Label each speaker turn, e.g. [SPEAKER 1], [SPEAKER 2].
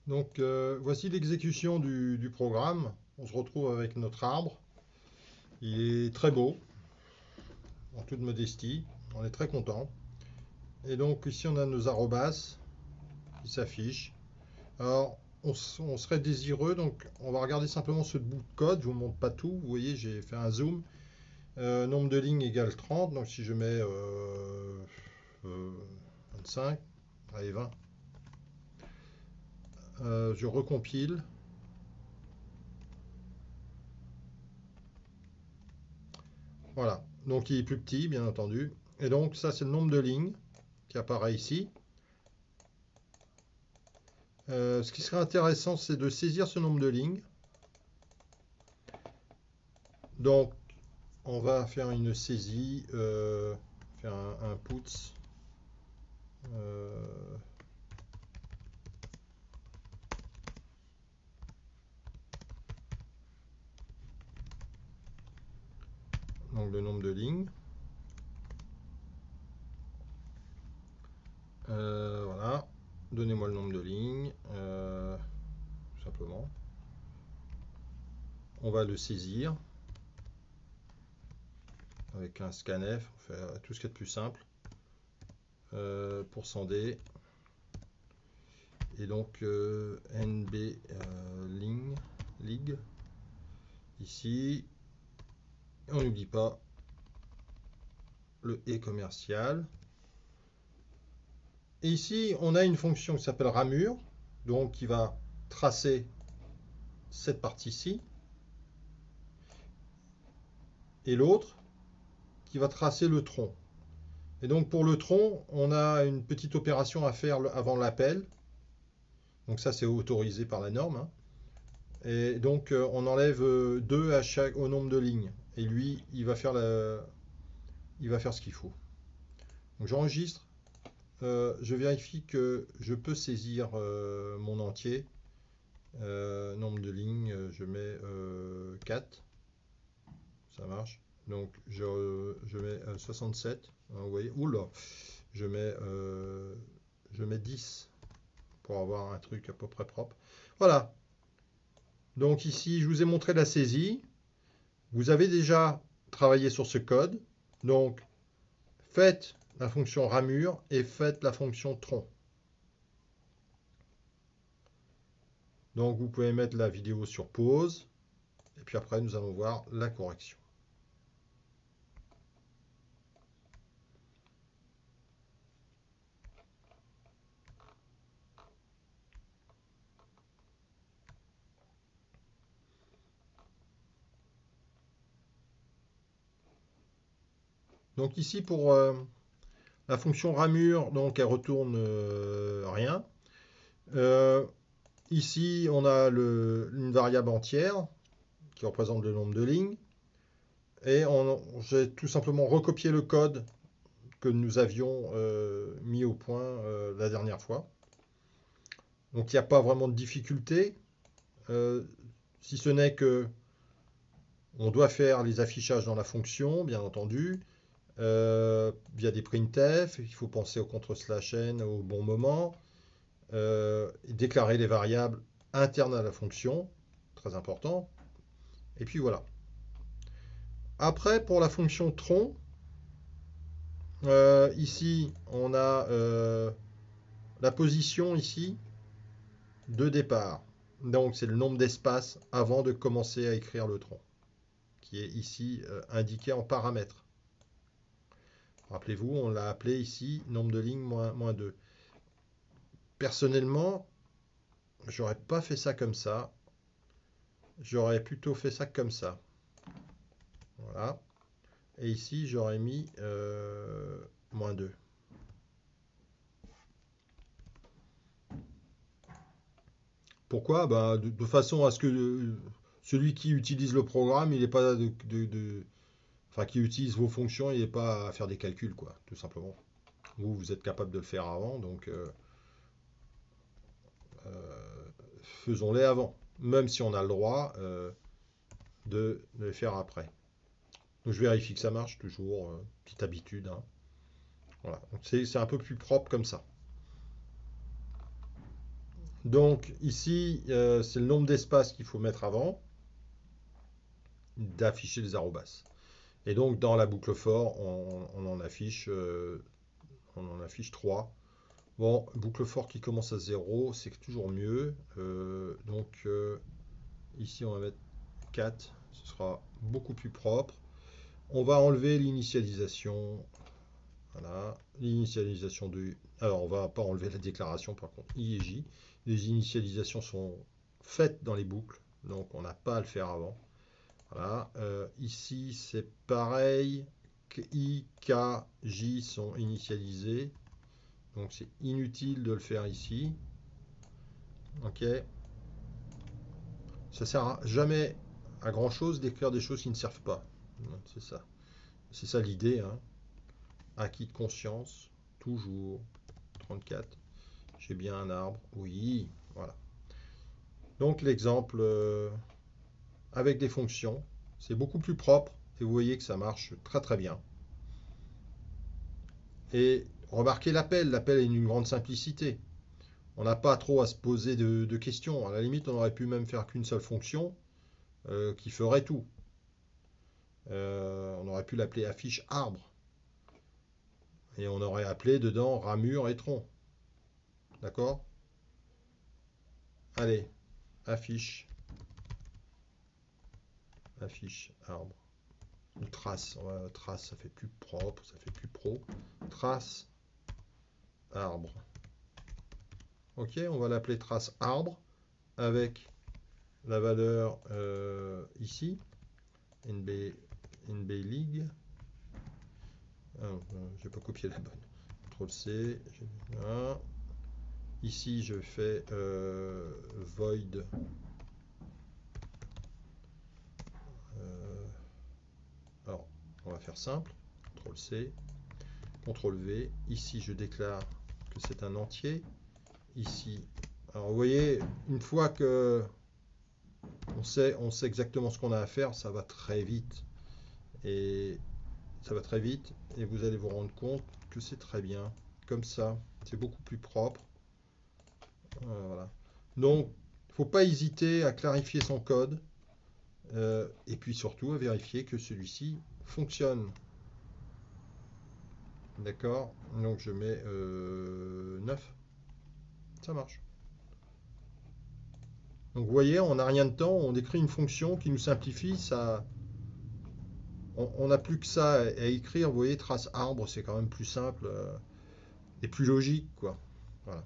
[SPEAKER 1] Donc voici l'exécution du programme. On se retrouve avec notre arbre. Il est très beau, en toute modestie. On est très content. Et donc ici on a nos arrobas qui s'affichent. Alors on serait désireux, donc on va regarder simplement ce bout de code. Je ne vous montre pas tout. Vous voyez, j'ai fait un zoom. Nombre de lignes égale 30. Donc si je mets 25, allez 20, je recompile. Voilà. Donc il est plus petit, bien entendu. Et donc ça c'est le nombre de lignes qui apparaît ici. Ce qui serait intéressant, c'est de saisir ce nombre de lignes. Donc, on va faire une saisie, faire un puts. euh, donc, le nombre de lignes. Voilà. Donnez-moi le nombre de lignes. Tout simplement. On va le saisir avec un scanf. On fait tout ce qui est de plus simple. %d. Et donc, NB lig. Ici. Et on n'oublie pas le et commercial. Et ici, on a une fonction qui s'appelle ramure, donc qui va tracer cette partie-ci, et l'autre qui va tracer le tronc. Et donc pour le tronc, on a une petite opération à faire avant l'appel. Donc ça, c'est autorisé par la norme, hein. Et donc on enlève 2 au nombre de lignes. Et lui, il va faire ce qu'il faut. Donc j'enregistre. Je vérifie que je peux saisir mon entier. Nombre de lignes, je mets 4. Ça marche. Donc je mets 67. Hein, vous voyez, oula, je mets 10 pour avoir un truc à peu près propre. Voilà. Donc ici, je vous ai montré la saisie. Vous avez déjà travaillé sur ce code. Donc faites la fonction ramure et faites la fonction tronc. Donc vous pouvez mettre la vidéo sur pause. Et puis après, nous allons voir la correction. Donc ici, pour la fonction ramure, donc elle retourne rien. Euh, Ici, on a une variable entière qui représente le nombre de lignes. Et j'ai tout simplement recopié le code que nous avions mis au point la dernière fois. Donc il n'y a pas vraiment de difficulté, euh, si ce n'est que on doit faire les affichages dans la fonction, bien entendu, via des printf. Il faut penser au contre/n au bon moment, déclarer les variables internes à la fonction, très important. Et puis voilà. Après, pour la fonction tronc, ici, on a la position ici de départ. Donc, c'est le nombre d'espaces avant de commencer à écrire le tronc, qui est ici indiqué en paramètres. Rappelez-vous, on l'a appelé ici nombre de lignes moins 2. Personnellement, j'aurais pas fait ça comme ça. J'aurais plutôt fait ça comme ça. Voilà. Et ici, j'aurais mis moins 2. Pourquoi? Bah, de façon à ce que celui qui utilise le programme, il n'est pas enfin, qui utilise vos fonctions, il n'est pas à faire des calculs, quoi, tout simplement. Vous êtes capable de le faire avant, donc faisons-les avant, même si on a le droit de les faire après. Donc je vérifie que ça marche toujours, petite habitude, hein. Voilà, c'est un peu plus propre comme ça. Donc ici, c'est le nombre d'espaces qu'il faut mettre avant d'afficher les arrobas. Et donc dans la boucle for, on en affiche 3. Bon, boucle for qui commence à 0, c'est toujours mieux. Ici, on va mettre 4. Ce sera beaucoup plus propre. On va enlever l'initialisation. Voilà, l'initialisation de... Alors, on va pas enlever la déclaration, par contre, I et J. Les initialisations sont faites dans les boucles, donc on n'a pas à le faire avant. Voilà, ici, c'est pareil. I, K, J sont initialisés. Donc, c'est inutile de le faire ici. Ok. Ça sert jamais à grand chose d'écrire des choses qui ne servent pas. C'est ça. C'est ça l'idée, hein. Acquis de conscience, toujours. 34. J'ai bien un arbre. Oui, voilà. Donc l'exemple avec des fonctions, c'est beaucoup plus propre et vous voyez que ça marche très très bien. Et remarquez l'appel. L'appel est d'une grande simplicité. On n'a pas trop à se poser de questions. À la limite, on aurait pu même faire qu'une seule fonction qui ferait tout. On aurait pu l'appeler affiche arbre. Et on aurait appelé dedans ramure et tronc. D'accord? Allez, affiche. Affiche arbre. Ou trace. Ouais, trace, ça fait plus propre, ça fait plus pro. Trace arbre. Ok, on va l'appeler trace arbre avec la valeur ici. NB League. Ah, j'ai pas copié la bonne. CTRL C. Voilà. Ici, je fais void. Alors, on va faire simple. CTRL C. CTRL V. Ici, je déclare que c'est un entier. Ici. Alors, vous voyez, une fois que on sait exactement ce qu'on a à faire, ça va très vite. Et ça va très vite. Et vous allez vous rendre compte que c'est très bien. Comme ça, c'est beaucoup plus propre. Voilà. Donc, il ne faut pas hésiter à clarifier son code. Et puis surtout à vérifier que celui-ci fonctionne. D'accord? Donc je mets 9. Ça marche. Donc vous voyez, on n'a rien de temps, on écrit une fonction qui nous simplifie. Ça, on n'a plus que ça à écrire. Vous voyez, trace arbre, c'est quand même plus simple et plus logique, quoi. Voilà.